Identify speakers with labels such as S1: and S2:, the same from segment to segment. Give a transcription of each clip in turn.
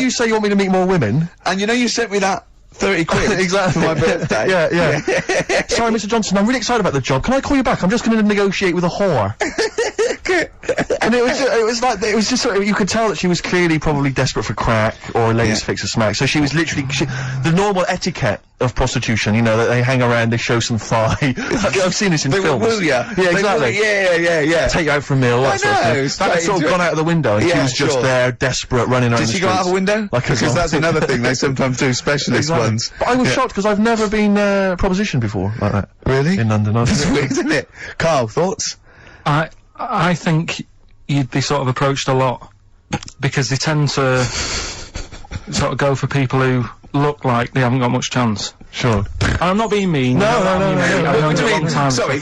S1: you say you want me to meet more women.
S2: And you know you sent me that 30 quid
S1: exactly.
S2: for my birthday?
S1: yeah. Sorry, Mr. Johnson, I'm really excited about the job. Can I call you back? I'm just gonna negotiate with a whore. And it was just sort of, you could tell that she was clearly probably desperate for crack or a latest fix of smack. So she was literally, the normal etiquette of prostitution, you know, that they hang around, they show some thigh. I've seen this in films.
S2: Will ya?
S1: Yeah, exactly.
S2: Yeah.
S1: Take you out for a meal, that sort of thing. That had sort of gone out of the window, and she was just there, desperate, running around the streets.
S2: Did she go out of the window? Because that's another thing they sometimes do, specialist ones.
S1: But I was shocked, because I've never been, propositioned before, like that.
S2: Really?
S1: In London.
S2: That's weird, isn't it? Carl, thoughts?
S3: I think you'd be sort of approached a lot, because they tend to sort of go for people who look like they haven't got much chance.
S1: Sure.
S3: I'm not being mean.
S1: No.
S3: I've known you a long time.
S2: Sorry,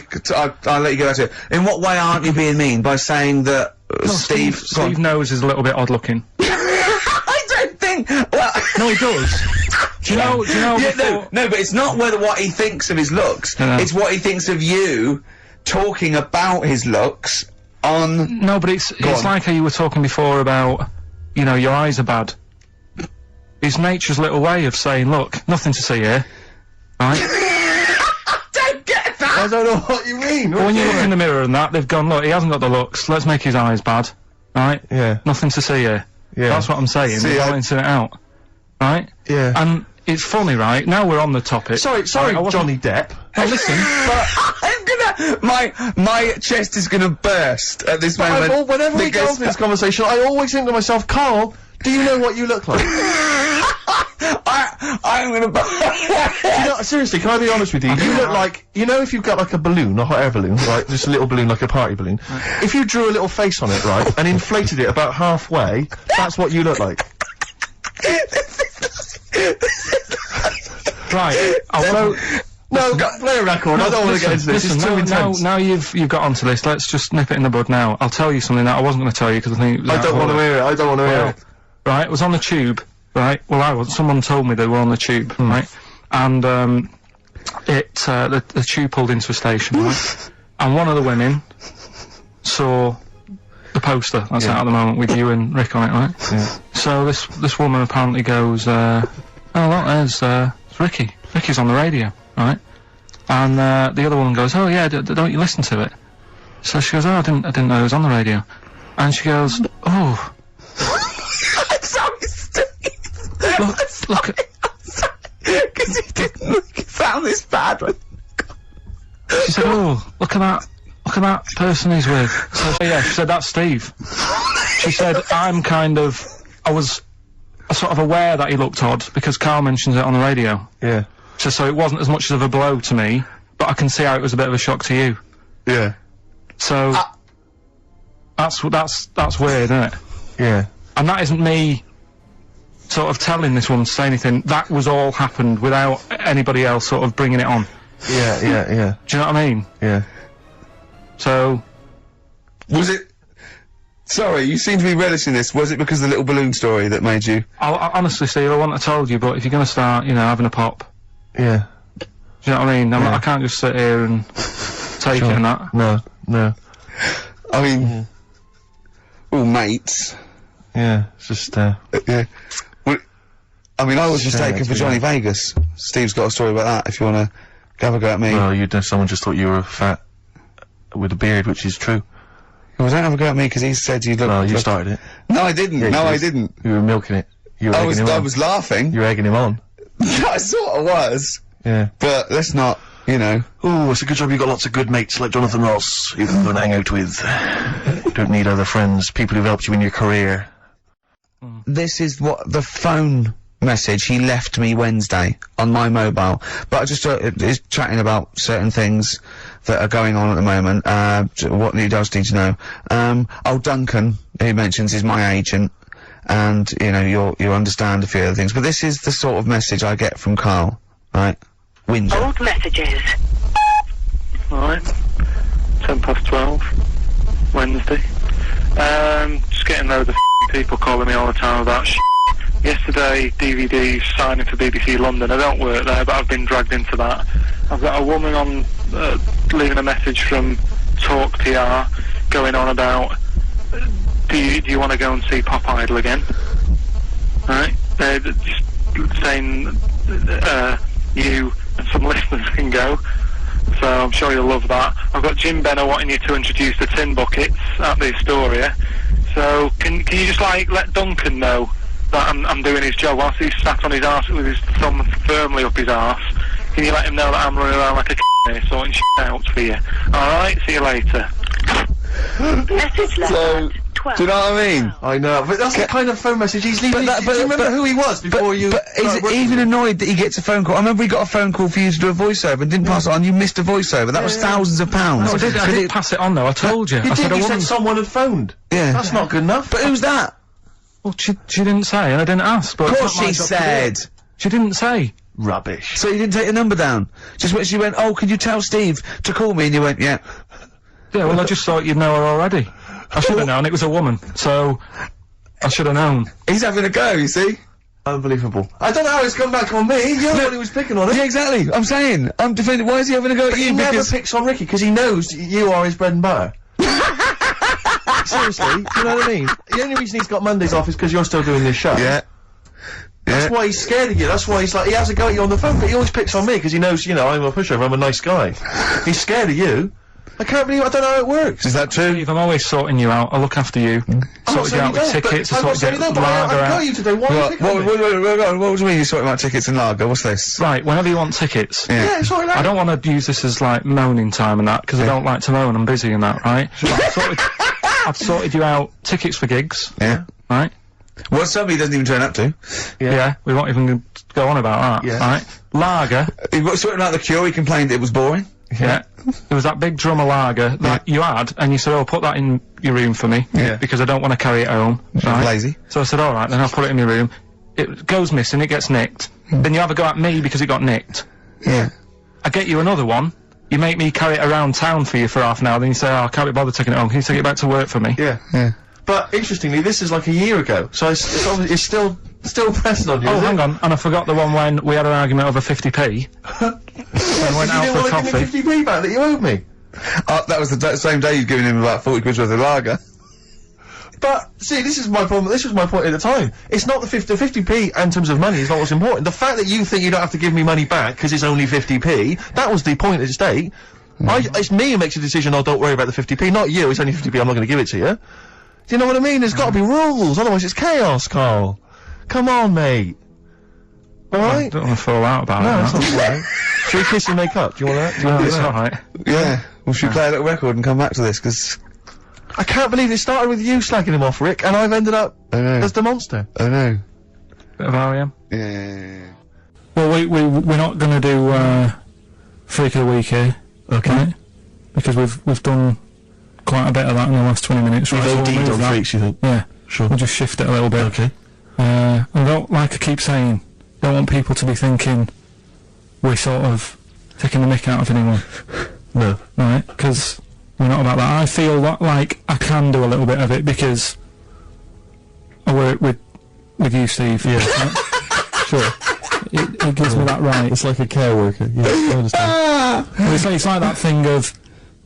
S2: I'll let you go back to it. In what way aren't you being mean? By saying that
S3: Steve Nose is a little bit odd looking.
S2: I don't think. Well,
S3: no, he does. Do you know?
S2: Yeah, no, but it's not what he thinks of his looks. It's what he thinks of you talking about his looks on.
S3: No, but it's like how you were talking before about, you know, your eyes are bad. It's nature's little way of saying, look, nothing to see here, right?
S2: I don't get that!
S1: I don't know what you mean.
S3: But when you look in the mirror and that, they've gone, look, he hasn't got the looks, let's make his eyes bad, right?
S1: Yeah.
S3: Nothing to see here. Yeah. That's what I'm saying, they're balancing it out, right?
S1: Yeah.
S3: And it's funny, right? Now we're on the topic.
S1: Sorry, Johnny Depp.
S3: Now listen,
S2: my chest is gonna burst at this moment.
S1: Whenever we go into this conversation, I always think to myself, Carl, do you know what you look like?
S2: I'm gonna
S1: you know, seriously, can I be honest with you? You look like, you know, if you've got like a balloon, a hot air balloon, right, just a little balloon, like a party balloon, if you drew a little face on it, right, and inflated it about halfway, that's what you look like.
S3: Right,
S1: no, play a record, I don't want to get into this, it's too intense.
S3: Now you've got onto this, let's just nip it in the bud now. I'll tell you something that I wasn't going to tell you, because I think...
S1: I don't want to hear it,
S3: Right, it was on the tube, right? Well, someone told me they were on the tube, right? And, the tube pulled into a station, right? And one of the women saw the poster that's out at the moment with you and Rick on it, right?
S1: Yeah.
S3: So this woman apparently goes, oh look, there's Ricky. Ricky's on the radio, right? And, the other woman goes, oh yeah, don't you listen to it? So she goes, oh, I didn't know it was on the radio. And she goes, oh...
S2: Sorry, Steve.
S3: Look at...
S2: Because he didn't sound this bad.
S3: She said, oh, look at that person he's with. So, yeah, she said, that's Steve. She said, I was sort of aware that he looked odd, because Carl mentions it on the radio.
S1: Yeah.
S3: So it wasn't as much of a blow to me, but I can see how it was a bit of a shock to you.
S1: Yeah.
S3: So, that's weird, isn't it?
S1: Yeah.
S3: And that isn't me sort of telling this woman to say anything. That was all happened without anybody else sort of bringing it on.
S1: Yeah.
S3: Do you know what I mean?
S1: Yeah.
S3: So...
S2: Was it... Sorry, you seem to be relishing this. Was it because of the little balloon story that made you...
S3: I honestly, Steve, I wouldn't have told you, but if you're gonna start, you know, having a pop...
S1: Yeah.
S3: Do you know what I mean? I can't just sit here and take it and that.
S1: No.
S2: I mean... all mates...
S1: Yeah, it's just,
S2: yeah. Well, I mean, I was mistaken for Johnny Vegas. Steve's got a story about that, if you wanna have a go at me.
S1: Well, someone just thought you were fat with a beard, which is true.
S2: Well, don't have a go at me, because he said you looked...
S1: Well, you started it.
S2: No, I didn't.
S1: Yeah,
S2: I didn't.
S1: You were milking it. You were egging him on.
S2: I was laughing.
S1: You were egging him on.
S2: I sort of was.
S1: Yeah.
S2: But let's not, you know...
S1: Ooh, it's a good job you got lots of good mates like Jonathan Ross you can go and hang out with. You don't need other friends, people who've helped you in your career.
S2: This is what the phone message he left me Wednesday on my mobile. But I just is chatting about certain things that are going on at the moment. What else need to know? Oh, Duncan, he mentions, is my agent, and you know you understand a few other things. But this is the sort of message I get from Carl, right? Windsor.
S4: Old messages.
S5: Alright. 12:10, Wednesday. Just getting loads of people calling me all the time about Yesterday, DVD's signing for BBC London. I don't work there, but I've been dragged into that. I've got a woman on, leaving a message from Talk PR, going on about, do you want to go and see Pop Idol again? Right? just saying you and some listeners can go. So I'm sure you'll love that. I've got Jim Benner wanting you to introduce the tin buckets at the Astoria. So can you just like let Duncan know that I'm doing his job whilst he's sat on his arse with his thumb firmly up his arse? Can you let him know that I'm running around like a here sorting shit out for you? Alright, see you later.
S4: Message left
S2: So,
S4: at 12.
S2: do you know what I mean?
S1: I know, but that's the kind of phone message he's leaving. Do you remember who he was before you?
S2: But is it even annoyed that he gets a phone call? I remember he got a phone call for you to do a voiceover and didn't pass it on. You missed a voiceover. That was thousands of pounds.
S3: No, I did pass it on though. I told you.
S1: You
S3: I said
S1: did.
S3: a
S1: You
S3: woman.
S1: said someone had phoned.
S2: Yeah.
S1: That's not good enough.
S2: But who's that?
S3: Well, she didn't say, and I didn't ask. But
S2: Of
S3: it's
S2: course
S3: not my
S2: she
S3: job to do
S2: said.
S3: it. She didn't say.
S1: Rubbish.
S2: So you didn't take the number down? Just when she went, oh, could you tell Steve to call me? And you went, yeah.
S3: Yeah, well, I just thought you'd know her already. I should have known it was a woman, so I should have known.
S2: He's having a go, you see?
S1: Unbelievable. I don't know how it's come back on me. You're the one who was picking on it.
S2: Yeah, exactly. I'm saying. I'm defending. Why is he having a go at
S1: But
S2: you?
S1: he never
S2: Because
S1: picks on Ricky because he knows you are his bread and butter. Seriously, do you know what I mean? The only reason he's got Mondays off is because you're still doing this show.
S2: yeah.
S1: That's why he's scared of you. That's why he's like, he has a go at you on the phone, but he always picks on me because he knows, you know, I'm a pushover, I'm a nice guy. He's scared of you. I can't believe, I don't know how it works.
S2: Is that true?
S3: Steve, I'm always sorting you out. I look after you.
S1: I'm not
S3: Sorted you
S1: saying
S3: out
S1: you
S3: with
S1: don't,
S3: tickets. I
S1: I'm not
S3: sorted
S1: saying
S3: you
S1: you
S3: out
S1: don't, but
S3: lager
S1: I've got
S3: out.
S1: you today. Why are you picking on me?
S2: What do you mean you're sorting about tickets and lager? What's this?
S3: Right, whenever you want tickets.
S1: Yeah, it's alright.
S3: I don't want to use this as like moaning time and that because I don't like to moan. I'm busy and that, right? I've sorted you out tickets for gigs,
S2: Yeah.
S3: right?
S2: Well, somebody doesn't even turn up to.
S3: Yeah. We won't even go on about that,
S1: Yeah.
S3: right? Lager.
S2: He was sorting out the Cure, he complained it was boring.
S3: Yeah. There was that big drum of lager that you had, and you said, oh, put that in your room for me.
S2: Yeah.
S3: Because I don't want to carry it home. Right?
S2: Lazy.
S3: So I said, alright, then I'll put it in your room. It goes missing, it gets nicked. Then you have a go at me because it got nicked.
S2: Yeah.
S3: I get you another one. You make me carry it around town for you for half an hour, then you say, oh, I can't be bothered taking it home. Can you take it back to work for me?
S1: Yeah.
S2: Yeah.
S1: But interestingly, this is like a year ago, so it's obviously, it's still pressing on you.
S3: Oh,
S1: is it?
S3: hang on, and I forgot the one when we had an argument over 50p. and went
S1: You
S3: out
S1: didn't
S3: for a
S1: want to
S3: coffee.
S1: give me 50p back that you owed me.
S2: That was the same day you'd given him about 40 quid worth of lager.
S1: But, see, this is my problem, this was my point at the time. It's not the 50p in terms of money is not what's important. The fact that you think you don't have to give me money back because it's only 50p, that was the point at stake. It's me who makes a decision, oh, don't worry about the 50p, not you, it's only 50p, I'm not going to give it to you. Do you know what I mean? There's got to be rules, otherwise it's chaos, Carl. Come on, mate.
S3: I
S1: Alright?
S3: don't want to fall out about
S1: No,
S3: it.
S1: that's not right. Should we kiss and make up? Do you want that? Do you want
S3: No,
S1: to do
S3: it's
S1: that?
S3: alright.
S2: Yeah. Well, should we play a little record and come back to this? Because
S1: I can't believe it started with you slagging him off, Rick, and I've ended up
S2: I know.
S1: as the monster.
S2: I know.
S3: Bit of R.E.M.
S2: Yeah.
S3: Well, we're not going to do, Freak of the Week here.
S1: Okay.
S3: Right? Because we've done quite a bit of that in the last 20 minutes, right? So we'll move that.
S1: you think?
S3: Yeah.
S1: Sure.
S3: We'll just shift it a little bit.
S1: Okay.
S3: I don't, like I keep saying, don't want people to be thinking we're sort of taking the mick out of anyone.
S1: No.
S3: Right? Because we're not about that. I feel like I can do a little bit of it because I work with you, Steve.
S1: Yeah.
S3: Right? Sure. It gives me that right.
S1: It's like a care worker. Yeah, I understand.
S3: Well, it's like that thing of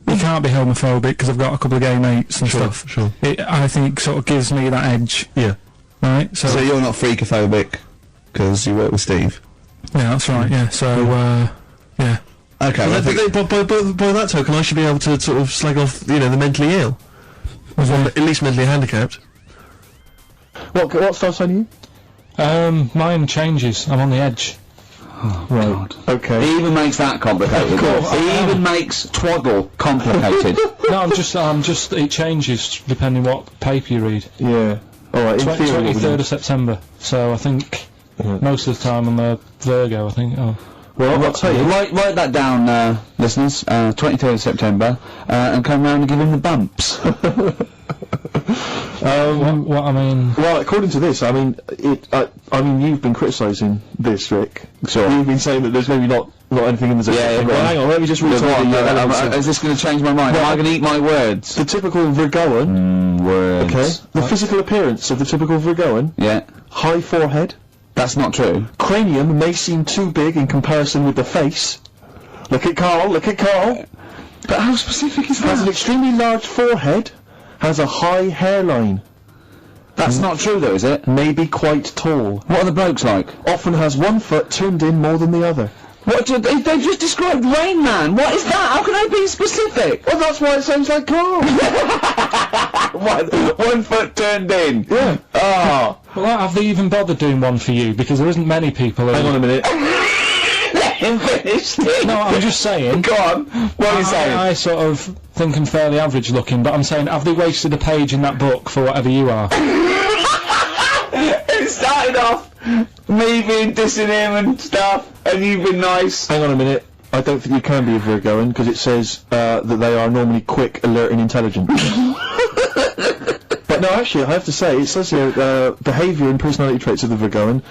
S3: you can't be homophobic because I've got a couple of gay mates and stuff.
S1: Sure.
S3: I think sort of gives me that edge,
S1: Yeah.
S3: right? So
S2: you're not freakophobic because you work with Steve.
S3: yeah, that's right. Yeah. So yeah.
S2: Okay. well, I think
S1: By that token, I should be able to sort of slag off, you know, the mentally ill. At least mentally handicapped. What style sign are you?
S3: Mine changes. I'm on the edge.
S1: Right. Okay.
S6: He even makes that complicated.
S1: Of course.
S6: He even makes twaddle complicated.
S3: No, I'm just. It changes depending what paper you read.
S1: Yeah. Alright, in theory.
S3: 23rd of September. So I think most of the time I'm a Virgo. I think. Oh.
S1: Well, I'll tell you.
S6: Write that down, listeners. 23rd of September, and come round and give him the bumps.
S3: What I mean.
S7: Well, according to this, I mean, I mean, you've been criticising this, Rick.
S6: Sure.
S7: You've been saying that there's maybe not anything in the
S6: Yeah,
S7: well,
S6: go on.
S7: hang on, let me just read
S6: Look,
S7: some of the elements of-
S6: is this going to change my mind? Am I going to eat my words?
S7: the typical Virgoan.
S6: Words.
S7: Okay. The physical appearance of the typical Virgoan:
S6: Yeah.
S7: high forehead,
S6: That's not true.
S7: cranium may seem too big in comparison with the face. Look at Carl. Look at Carl.
S6: But how specific is
S7: Has an extremely large forehead. Has a high hairline.
S6: That's not true though, is it?
S7: Maybe quite tall.
S6: What are the blokes like?
S7: Often has one foot turned in more than the other.
S6: What do they've just described Rain Man. What is that? How can I be specific?
S7: Well, that's why it sounds like Carl.
S6: 1 foot turned in.
S7: Yeah.
S6: Oh.
S3: Well, have they even bothered doing one for you? Because there isn't many people who...
S7: Hang on a minute.
S6: Let him finish.
S3: No, I'm just saying...
S6: Go on. What are you saying?
S3: I sort of think I'm fairly average looking, but I'm saying, have they wasted a page in that book for whatever you are?
S6: It started off me being dissing him and stuff, and you've been nice.
S7: Hang on a minute. I don't think you can be a Virgoan, because it says that they are normally quick, alert and intelligent. But no, actually, I have to say, it says here, behaviour and personality traits of the Virgoan,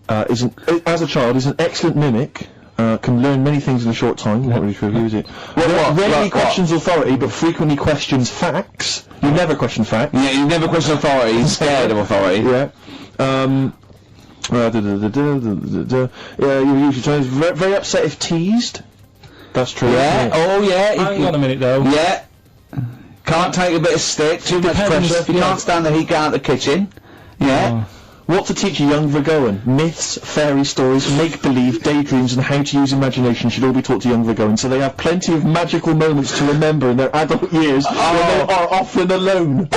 S7: as a child, is an excellent mimic, can learn many things in a short time. Not really true, is it? Rarely questions authority, but frequently questions facts. You never question facts.
S6: Yeah, you never question authority, he's scared of authority.
S7: Yeah. Yeah, you usually try very upset if teased. That's true.
S6: Yeah, oh yeah.
S3: Hang on a minute though.
S6: Yeah. Can't take a bit of stick, too much pressure, if you can't stand the heat, get out of the kitchen. Yeah.
S7: What to teach a young Virgoan? Myths, fairy stories, make-believe, daydreams, and how to use imagination should all be taught to young Virgoans, so they have plenty of magical moments to remember in their adult years when they are often alone.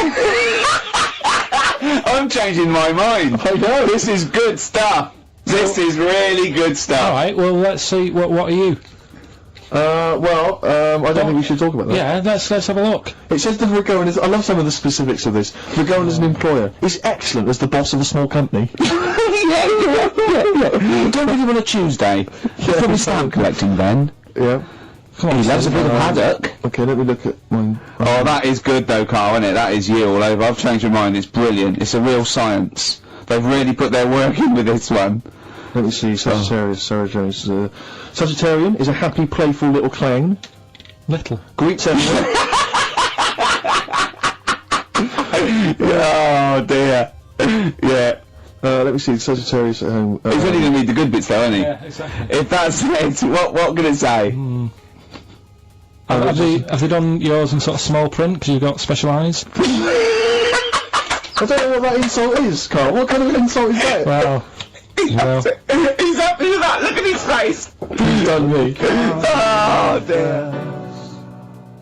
S6: I'm changing my mind.
S7: I know.
S6: This is good stuff. This is really good stuff.
S3: Alright, well, let's see, what are you?
S7: I don't think we should talk about that.
S3: Yeah, let's have a look.
S7: It says the Virgoan is, I love some of the specifics of this. Virgoan is an employer. He's excellent as the boss of a small company.
S6: yeah. Don't really want a Tuesday. You'll probably start collecting then.
S7: Yeah.
S3: Come on,
S6: He loves a bit of haddock.
S7: Okay, let me look at mine.
S6: Oh, that is good though, Carl, isn't it? That is you all over. I've changed my mind. It's brilliant. It's a real science. They've really put their work in with this one.
S7: Let me see, Sagittarius, Sarah Jones. Sagittarian is a happy, playful little clown.
S3: Little.
S7: Greets everyone.
S6: Oh dear. Yeah.
S7: Let me see, Sagittarius at home.
S6: He's only going to read the good bits though, isn't he?
S3: Yeah, exactly.
S6: If that's it, what can it say?
S3: Have they done yours in sort of small print, because you've got special eyes?
S7: I don't know what that insult is, Carl. What kind of an insult is that?
S3: Well...
S6: He's happy with that. Look at his face.
S7: He's done me.
S6: Oh dear.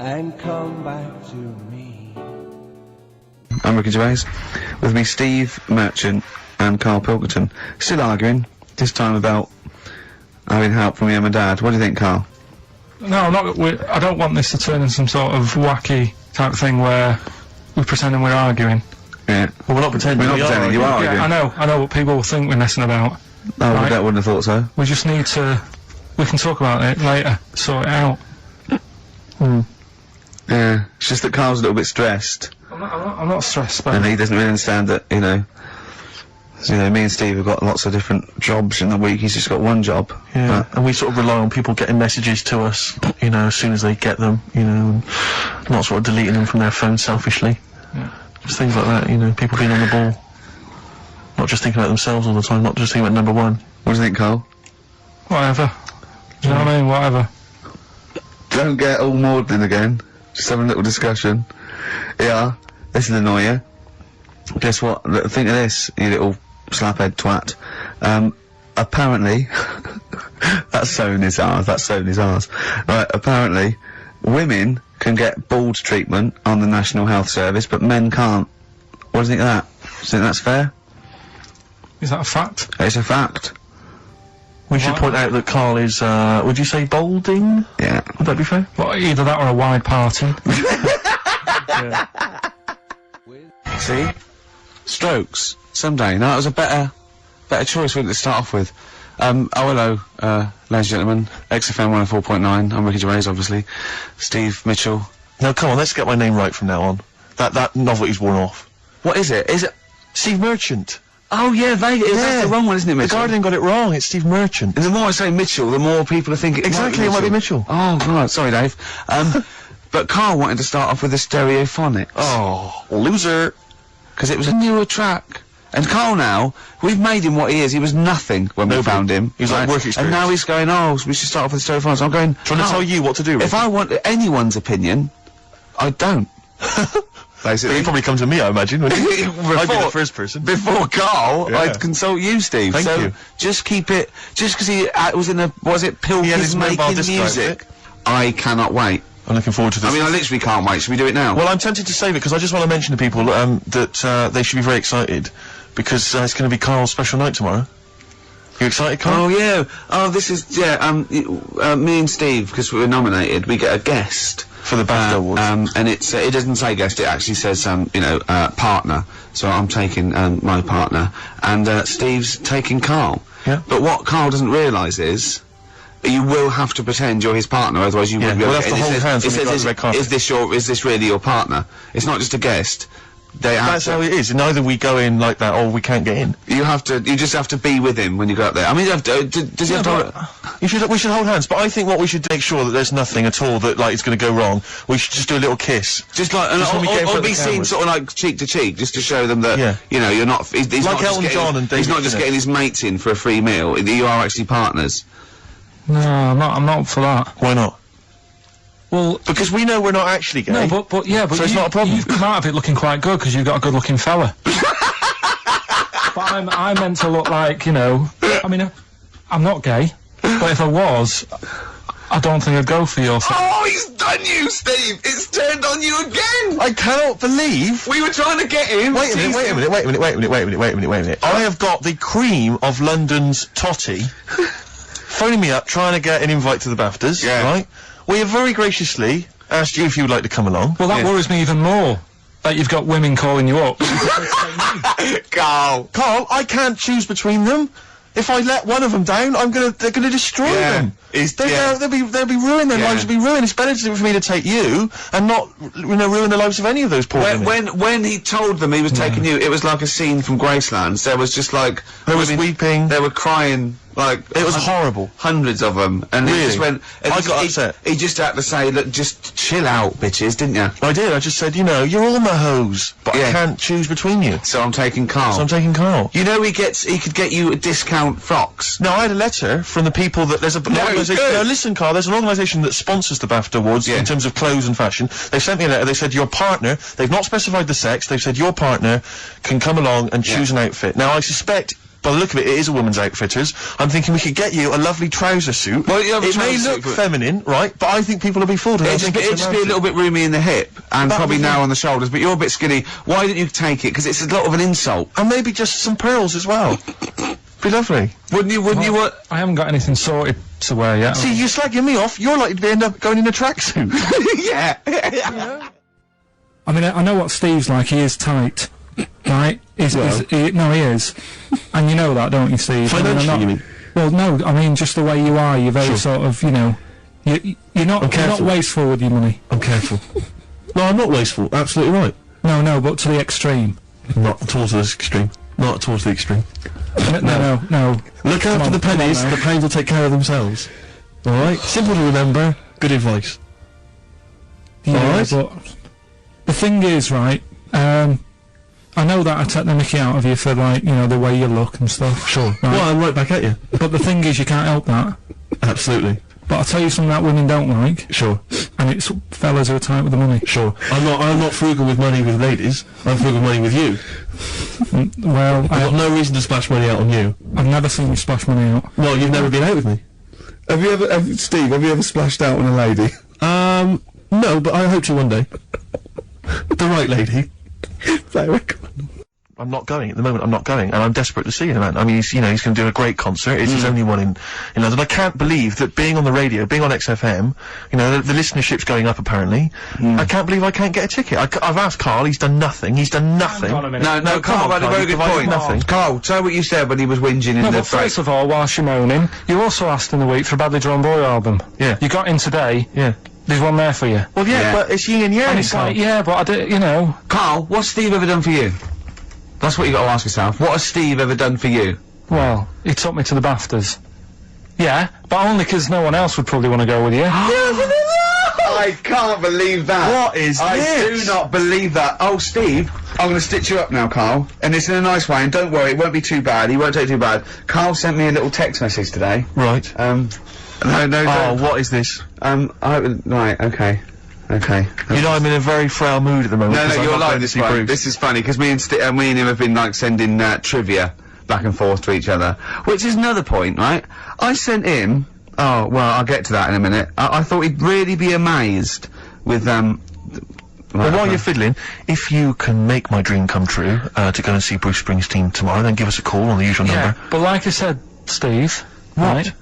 S8: And come back to me.
S2: I'm Ricky Gervais. With me, Steve Merchant and Carl Pilkington. Still arguing, this time about having help from your mum and dad. What do you think, Carl?
S3: No, I don't want this to turn into some sort of wacky type thing where we're pretending we're arguing.
S2: Yeah.
S1: Well, we're not pretending.
S2: We're not pretending, you are
S3: Yeah,
S2: arguing.
S3: I know what people will think we're messing about.
S2: Oh,
S3: Right.
S2: I wouldn't have thought so.
S3: We just need to... We can talk about it later, sort it out.
S2: Yeah, it's just that Carl's a little bit stressed,
S3: I'm not stressed about
S2: and he doesn't really understand that, me and Steve have got lots of different jobs in the week, he's just got one job.
S1: Yeah, and we sort of rely on people getting messages to us, as soon as they get them, and not sort of deleting them from their phone selfishly.
S3: Yeah.
S1: Just things like that, people being on the ball. Not just thinking about themselves all the time, not just thinking about number one.
S2: What do you think, Carl?
S3: Whatever. Do you know what I mean? Whatever.
S2: Don't get all maudlin again. Just having a little discussion. Yeah, this will annoy you. Guess what? Think of this, you little slaphead twat. Apparently, that's so in his arse, Right, apparently, women can get bald treatment on the National Health Service, but men can't. What do you think of that? Do you think that's fair?
S3: Is that a fact?
S2: It's a fact.
S1: We should point out that Carl is, would you say balding?
S2: Yeah.
S1: Would that be fair?
S3: Well, either that or a wide party.
S2: See? Strokes. Someday. No, that was a better choice to start off with. Hello, ladies and gentlemen. XFM 104.9. I'm Ricky Gervais, obviously. Steve Mitchell.
S1: No, come on, let's get my name right from now on. That novelty's worn off.
S2: What is it? Is it?
S1: Steve Merchant.
S2: Oh yeah, that's the wrong one, isn't it,
S1: The
S2: Mitchell?
S1: Guardian got it wrong, it's Steve Merchant.
S2: And the more I say Mitchell, the more people are thinking
S1: Exactly, it might be Mitchell.
S2: Oh, right, sorry, Dave. But Carl wanted to start off with the Stereophonics.
S1: Oh, loser.
S2: Because it was a newer track. And Carl now, we've made him what he is. He was nothing when we found him.
S1: He's like work
S2: And
S1: experience.
S2: now he's going, oh, we should start off with the Stereophonics. I'm going,
S1: Trying to
S2: Carl,
S1: tell you what to do, Rick.
S2: if I want anyone's opinion, I don't. basically.
S1: He'd probably come to me, I imagine. Wouldn't he? I'd be the first person.
S2: Before Carl,
S1: Yeah.
S2: I'd consult you, Steve.
S1: Thank
S2: so
S1: you.
S2: just keep it. Just because he was in a was it
S1: He had his
S2: Pilkins
S1: mobile
S2: making
S1: disco
S2: music?
S1: outfit.
S2: I cannot wait.
S1: I'm looking forward to this.
S2: I mean, I literally can't wait. Should we do it now?
S1: Well, I'm tempted to save it because I just want to mention to people that they should be very excited because it's going to be Carl's special night tomorrow. You excited, Carl?
S2: Oh yeah. Oh, this is me and Steve, because we were nominated, we get a guest
S1: For the BAFTA Awards.
S2: and it doesn't say guest, it actually says partner. So I'm taking my partner, and Steve's taking Carl.
S1: Yeah.
S2: But what Carl doesn't realise is, you will have to pretend you're his partner, otherwise you wouldn't be
S1: we'll
S2: able
S1: have to hold hands
S2: it
S1: when we go
S2: says,
S1: on the red carpet.
S2: is this really your partner? It's not just a guest. They have
S1: That's
S2: to,
S1: how it is. And either we go in like that or we can't get in.
S2: you just have to be with him when you go up there. I mean, you have to, does he have to...
S1: We should hold hands, but I think what we should make sure that there's nothing at all that, like, is going to go wrong. We should just do a little kiss.
S2: Just like, and
S1: Just when we get in
S2: or
S1: front of
S2: be
S1: the
S2: seen
S1: cameras.
S2: sort of like cheek to cheek, just to show them that,
S1: Yeah.
S2: you know, you're not, he's
S1: Like
S2: not just
S1: Elton
S2: getting,
S1: John and
S2: he's
S1: David
S2: not just
S1: Tennant.
S2: getting his mates in for a free meal, you are actually partners.
S3: No, I'm not up for that.
S1: Why not?
S3: Well,
S1: Because we know we're not actually gay.
S3: no, but
S1: So it's not a problem.
S3: You've come out of it looking quite good because you've got a good-looking fella. But I meant to look like, you know. I mean, I'm not gay, but if I was, I don't think I'd go for your thing.
S2: Oh, he's done you, Steve! It's turned on you again!
S1: I cannot believe...
S2: We were trying to get him!
S1: Wait a minute. I have got the cream of London's totty phoning me up, trying to get an invite to the BAFTAs,
S2: Yeah.
S1: right? We have very graciously asked you if you would like to come along.
S3: Well, that
S2: Yeah.
S3: worries me even more. That you've got women calling you up.
S2: Carl!
S1: Carl, I can't choose between them. If I let one of them down, they're gonna destroy
S2: Yeah.
S1: them. They'll be ruined. Their
S2: Yeah.
S1: lives will be ruined. It's better for me to take you and not, ruin the lives of any of those poor women.
S2: When he told them he was taking you, it was like a scene from Graceland. There was just like...
S1: There was weeping.
S2: They were crying, like...
S1: It was horrible.
S2: Hundreds of them. And he
S1: Really?
S2: just went... and
S1: I
S2: he-
S1: got
S2: he-
S1: upset.
S2: He just had to say, look, just chill out, bitches, didn't you?
S1: I did. I just said, you're all my hoes, but
S2: Yeah.
S1: I can't choose between you.
S2: So I'm taking Carl.
S1: So I'm taking Carl.
S2: You know he could get you discount frocks.
S1: No, I had a letter from the people that there's an organisation.
S2: good.
S1: No, listen, Carl. There's an organisation that sponsors the BAFTA Awards
S2: Yeah.
S1: in terms of clothes and fashion. They sent me a letter. They said your partner. They've not specified the sex. They've said your partner can come along and choose an outfit. Now I suspect, by the look of it, it is a woman's outfitters. I'm thinking we could get you a lovely trouser suit.
S2: Well, you have a
S1: it may
S2: trouser
S1: look
S2: suit, but-
S1: feminine, right? But I think people will be fooled. and they'll think it's
S2: It'd just be a
S1: romantic.
S2: little bit roomy in the hip, and
S1: That
S2: probably
S1: would be-
S2: narrow on the shoulders, but you're a bit skinny. Why didn't you take it? Because it's a lot of an insult.
S1: And maybe just some pearls as well. Be lovely.
S2: Wouldn't you want...
S3: I haven't got anything sorted to wear yet.
S1: See, you're slagging me off. You're likely to end up going in a tracksuit.
S2: yeah.
S3: I mean, I know what Steve's like. He is tight, right? No, he is, and you know that, don't you, Steve? I mean, I'm
S1: Financially,
S3: not-
S1: you mean?
S3: Well, no, I mean just the way you are. You're very sort of, you're not
S1: careful.
S3: wasteful with your money.
S1: I'm careful. No, I'm not wasteful. Absolutely right.
S3: No, but to the extreme.
S1: Not towards the extreme. Not towards the extreme.
S3: No.
S1: Look
S3: Come
S1: after
S3: on,
S1: the
S3: come on
S1: pennies,
S3: now.
S1: the pounds will take care of themselves. Alright? Simple to remember, good advice.
S3: Yeah,
S1: Alright.
S3: but the thing is, right, I know that I take the mickey out of you for, like, the way you look and stuff.
S1: Sure.
S3: Right.
S1: Well, I'm right back at you.
S3: But the thing is, you can't help that.
S1: Absolutely.
S3: But I'll tell you something that women don't like,
S1: Sure.
S3: and it's fellas who are tight with the money.
S1: Sure. I'm not frugal with money with ladies. I'm frugal with money with you.
S3: Well,
S1: I've got no reason to splash money out on you.
S3: I've never seen you splash money out.
S1: Well, you've never been out with me.
S2: Steve, have you ever splashed out on a lady?
S1: No, but I hope to one day. The right lady. I'm not going at the moment. I'm not going, and I'm desperate to see him, man. I mean, he's going to do a great concert. It's his only one in London. I can't believe that being on the radio, being on XFM, the listenership's going up apparently. I can't believe I can't get a ticket. I've asked Carl. He's done nothing. He's done nothing.
S3: Hang on a minute.
S2: No, Carl had a very good point.
S1: Nothing.
S2: Carl, tell what you said when he was whinging in
S3: No,
S2: the
S3: but first of all, whilst you're moaning, you also asked in the week for a Badly Drawn Boy album.
S1: Yeah.
S3: You got in today,
S1: Yeah.
S3: there's one there for you.
S1: Well, yeah,
S2: Yeah.
S1: but it's yin and yang.
S3: And it's
S1: Carl.
S3: like, yeah, but I do,
S2: Carl, what's Steve ever done for you? That's what you got to ask yourself. What has Steve ever done for you?
S3: well, he took me to the BAFTAs. Yeah, but only 'cause no one else would probably want to go with you.
S2: I can't believe that.
S1: What is
S2: I
S1: this?
S2: do not believe that. Oh, Steve, I'm going to stitch you up now, Carl. And it's in a nice way, and don't worry, it won't be too bad. He won't take too bad. Carl sent me a little text message today.
S1: Right.
S2: No,
S1: Oh,
S2: don't.
S1: what is this?
S2: Right, okay. Okay.
S1: You know, I'm in a very frail mood at the moment.
S2: No,
S1: 'cause
S2: no,
S1: I'm
S2: you're
S1: not
S2: like
S1: going to
S2: this
S1: see
S2: one.
S1: Bruce.
S2: This is funny, because me and him have been, like, sending, trivia back and forth to each other. Which is another point, right? I sent him... Oh, well, I'll get to that in a minute. I thought he'd really be amazed with,
S1: Well, while you're fiddling, if you can make my dream come true, to go and see Bruce Springsteen tomorrow, then give us a call on the usual number.
S3: But like I said, Steve, right?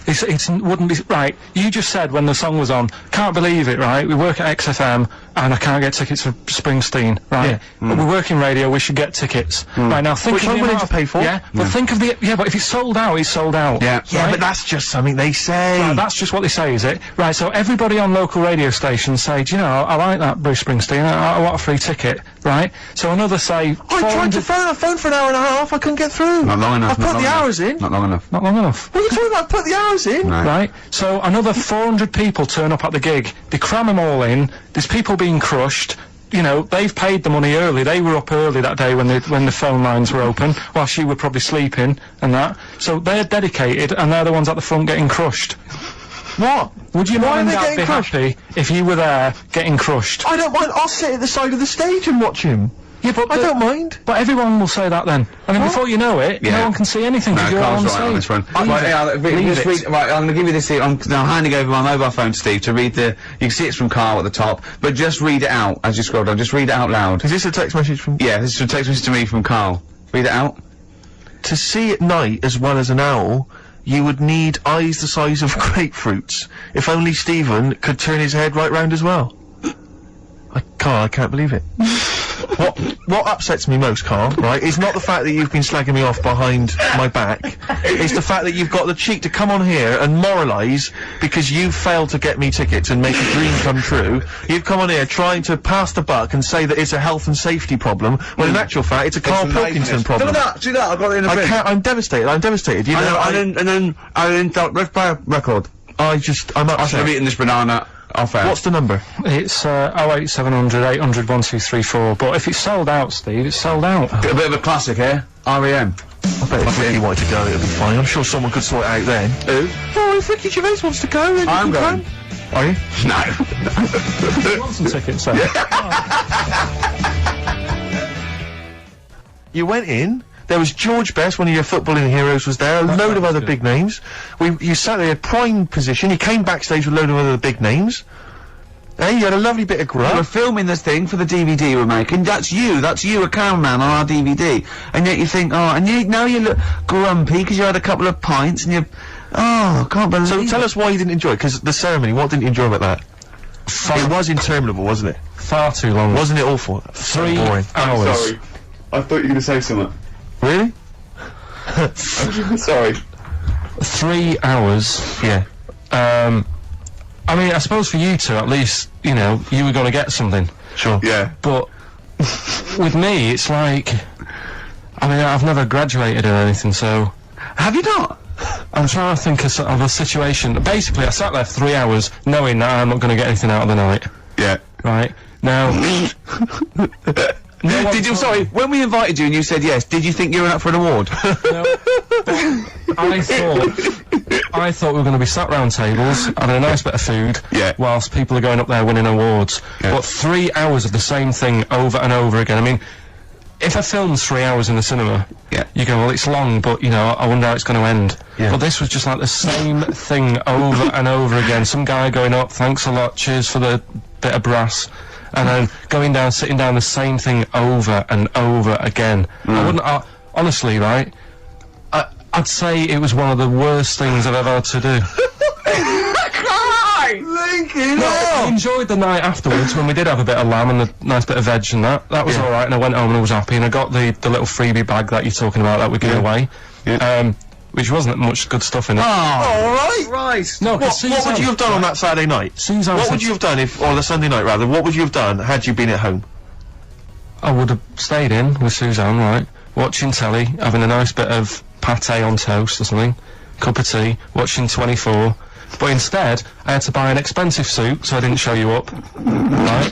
S3: It wouldn't be right. You just said when the song was on, can't believe it, right? We work at XFM and I can't get tickets for Springsteen, right? But we work in radio, we should get tickets. Right, now think
S1: Which
S3: of
S1: I'm
S3: the
S1: willing
S3: amount
S1: to pay for.
S3: Yeah, but think of the but if it's sold out, it's sold out.
S2: Yeah.
S1: Yeah,
S3: right?
S1: but that's just something they say.
S3: Right, that's just what they say, is it? Right, so everybody on local radio stations say, do you know, I like that Bruce Springsteen, I want a free ticket, right? So another say,
S1: I tried to phone. I phoned for an hour and a half. I couldn't get through.
S2: Not long enough.
S1: I've put the hours in.
S2: Not long enough.
S3: not long enough.
S1: What are you talking about? I put the hours in.
S2: No.
S3: Right, so another 400 people turn up at the gig. They cram them all in. There's people being crushed. You know, they've paid the money early. They were up early that day when the phone lines were open, whilst you were probably sleeping and that. So they're dedicated, and they're the ones at the front getting crushed.
S1: What?
S3: Would you
S1: Why are
S3: mind
S1: they
S3: that
S1: getting
S3: be
S1: crushed?
S3: happy if you were there getting crushed?
S1: I don't mind. I'll sit at the side of the stage and watch him.
S3: Yeah, but
S1: I don't mind.
S3: But everyone will say that then. And then before you know it,
S2: Yeah.
S3: no one can see anything
S2: No,
S3: because you're on
S2: Carl's
S3: the
S2: right on
S3: stage.
S2: this one. Right, yeah,
S3: Leave
S2: just
S3: it.
S2: read, right, I'm gonna give you this here. I'm now handing over my mobile phone to Steve to read the... You can see it's from Carl at the top, but just read it out as you scroll down. Just read it out loud.
S1: Is this a text message from...
S2: Yeah, this is a text message to me from Carl. Read it out.
S1: To see at night as well as an owl, you would need eyes the size of grapefruits. If only Stephen could turn his head right round as well. I can't believe it. What upsets me most, Carl, right, is not the fact that you've been slagging me off behind my back. It's the fact that you've got the cheek to come on here and moralise because you failed to get me tickets and make a dream come true. You've come on here trying to pass the buck and say that it's a health and safety problem, when in actual fact it's a Carl Pilkington problem.
S2: Do that, I've got it in the bin.
S1: I'm devastated, you know,
S2: and then, let's play a record.
S1: I'm
S2: I should have
S1: upset.
S2: eaten this banana off air.
S1: What's the number?
S3: It's 08700 800 1234. But if it's sold out, Steve, it's sold out.
S2: A bit of a classic here. R.E.M.
S1: I bet if Ricky wanted to go, it'd be fine. I'm sure someone could sort it out then.
S2: Who?
S1: Oh, if Ricky Gervais wants to go, then
S2: I'm
S1: you can
S2: going.
S1: come. Are you?
S2: No.
S3: You want some tickets, then?
S1: You went in. There was George Best, one of your footballing heroes, was there. A load of other big names. You sat there in prime position. You came backstage with a load of other big names. Hey, you had a lovely bit of
S2: We're
S1: grub.
S2: filming this thing for the DVD we're making. That's you, a cameraman on our DVD. And yet you think, oh, and now you look grumpy because you had a couple of pints and you... Oh, I can't believe
S1: So
S2: it.
S1: tell us why you didn't enjoy it, because the ceremony, what didn't you enjoy about that? It was interminable, wasn't it?
S3: Far too long.
S1: Wasn't it awful?
S3: 3
S1: boring.
S3: hours.
S2: I thought you were going to say something.
S1: Really?
S2: Sorry.
S3: 3 hours.
S1: Yeah.
S3: I mean, I suppose for you two, at least, you know, you were going to get something.
S1: Sure.
S2: Yeah.
S3: But with me, it's like, I mean, I've never graduated or anything, so
S2: Have you not?
S3: I'm trying to think of a situation. Basically, I sat there for 3 hours knowing that I'm not going to get anything out of the night.
S2: Yeah.
S3: Right? Now,
S2: Did you, sorry, when we invited you and you said yes, did you think you were up for an award?
S3: I thought we were going to be sat round tables, having a nice bit of food,
S2: Yeah.
S3: whilst people are going up there winning awards.
S2: Yeah.
S3: But 3 hours of the same thing over and over again. I mean, if a film's 3 hours in the cinema,
S2: Yeah.
S3: you go, well, it's long, but, you know, I wonder how it's going to end.
S1: Yeah.
S3: But this was just like the same thing over and over again. Some guy going up, thanks a lot, cheers for the bit of brass. And then going down, sitting down, the same thing over and over again. I wouldn't, honestly, right, I'd say it was one of the worst things I've ever had to do. I enjoyed the night afterwards when we did have a bit of lamb and a nice bit of veg and that. That was alright, and I went home and I was happy, and I got the little freebie bag that you're talking about that we gave away. Which wasn't much good stuff in it.
S1: Alright.
S2: Right.
S3: No,
S1: What would you have done on that Saturday night?
S3: Suzanne
S1: What
S3: said
S1: would you have done or the Sunday night rather, what would you have done had you been at home?
S3: I would have stayed in with Suzanne, right, watching telly, having a nice bit of pate on toast or something, cup of tea, watching 24. But instead, I had to buy an expensive suit, so I didn't show you up. Right?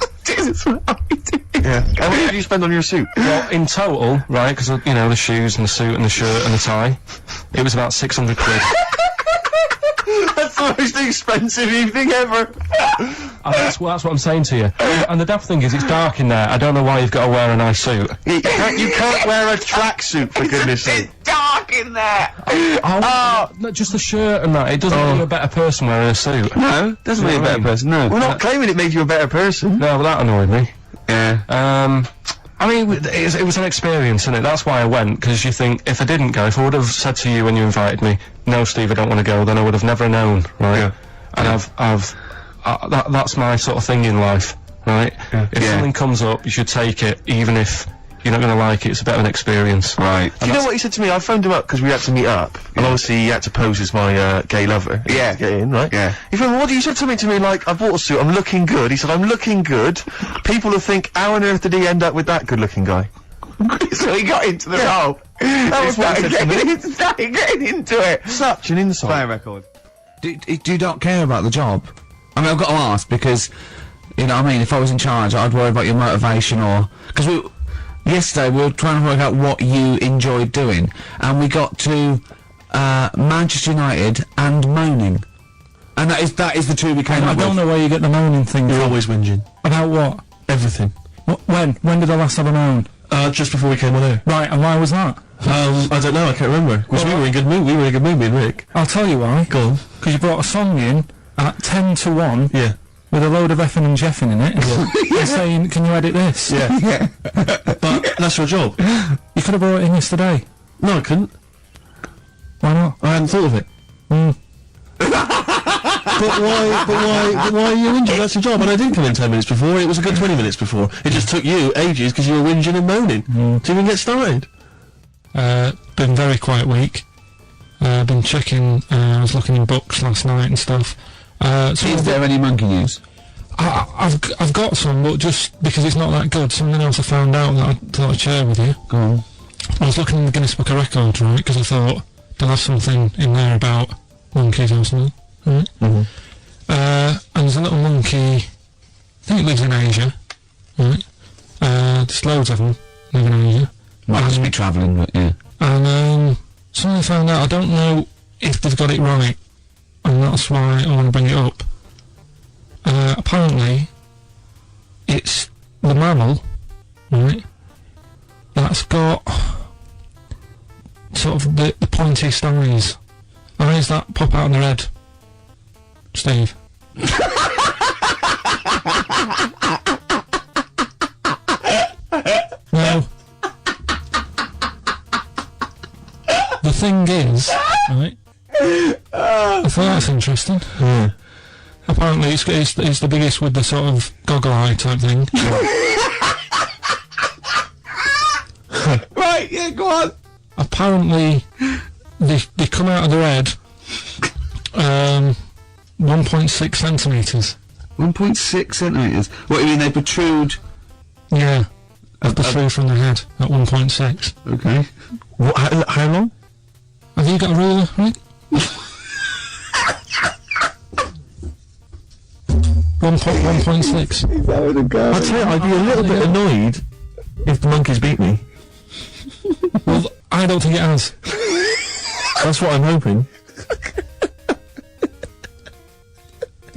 S1: Yeah. How much did you spend on your suit?
S3: Well, in total, right, because, you know, the shoes and the suit and the shirt and the tie, it was about 600 quid.
S1: That's the most expensive evening ever.
S9: That's what I'm saying to you. And the daft thing is, it's dark in there. I don't know why you've got to wear a nice suit.
S1: You can't wear a tracksuit, for goodness sake.
S2: It's dark in there!
S9: No, just the shirt and that. It doesn't make you a better person wearing a suit.
S2: No, doesn't
S9: You know
S2: make a
S9: what I
S2: better
S9: mean?
S2: person, no.
S1: We're not claiming it made you a better person.
S9: No, but that annoyed me.
S2: Yeah.
S9: I mean, it was an experience, innit? That's why I went, because you think, if I didn't go, if I would have said to you when you invited me, no, Steve, I don't want to go, then I would have never known, right?
S1: Yeah.
S9: And that's my sort of thing in life, right?
S1: Yeah.
S9: If something comes up, you should take it, even if you're not going to like it. It's a bit of an experience.
S2: Right.
S1: Do you know what he said to me? I phoned him up because we had to meet up, and obviously he had to pose as my gay lover.
S2: Yeah.
S1: To get in, right?
S2: Yeah.
S1: He phoned, what do you said something to me like, I bought a suit, I'm looking good. He said, I'm looking good. People will think, how on earth did he end up with that good-looking guy?
S2: So he got into the role.
S1: That was what he said to me.
S2: He started getting into it.
S1: Such an insult.
S2: Play a record. Do you not care about the job? I mean, I've got to ask, because, you know what I mean, if I was in charge, I'd worry about your motivation, or... Because yesterday we were trying to work out what you enjoyed doing, and we got to, Manchester United and moaning. And that is the two we came
S3: I
S2: up
S3: don't
S2: with.
S3: know where you get the moaning thing
S1: You're
S3: from.
S1: always whinging.
S3: About what?
S1: Everything.
S3: When did I last have a moan?
S1: Just before we came on air.
S3: Right, and why was that?
S1: I don't know, I can't remember. Because we were in good mood, me and Rick.
S3: I'll tell you why.
S1: Go on.
S3: Because you brought a song in at 10 to 1
S1: Yeah.
S3: with a load of effing and jeffing in it. And saying, can you edit this?
S1: Yeah. But that's your job.
S3: You could have brought it in yesterday.
S1: No, I couldn't.
S3: Why not?
S1: I hadn't thought of it. But why are you whinging? That's your job. And I didn't come in 10 minutes before, it was a good 20 minutes before. It just took you ages because you were whinging and moaning to even get started.
S3: Been very quiet week. Been checking, I was looking in books last night and stuff. So
S2: Is there any monkey news?
S3: I've got some, but just because it's not that good, something else I found out that I thought I'd share with you.
S2: Go on.
S3: I was looking in the Guinness Book of Records, right, because I thought they'll have something in there about monkeys or something, right?
S1: Mm-hmm.
S3: And there's a little monkey, I think it lives in Asia, right? There's loads of them live in Asia.
S2: Might just be travelling, but yeah.
S3: And something I found out, I don't know if they've got it right, and that's why I want to bring it up. Apparently, it's the mammal, right, that's got sort of the pointiest eyes. Eyes that pop out on their head. Steve. Now, the thing is, right, I thought that's interesting.
S1: Yeah.
S3: Apparently it's the biggest with the sort of goggle eye type thing.
S2: Right, yeah, go on.
S3: Apparently they come out of their head 1.6 centimetres.
S2: 1.6 centimetres. What do you mean, they protrude?
S3: Yeah. They protrude from the head at 1.6.
S2: Okay.
S1: What, how long?
S3: Have you got a ruler, Rick? 1.6.
S1: I'd say I'd be a little bit annoyed if the monkeys beat me.
S3: Well, I don't think it has.
S1: That's what I'm hoping.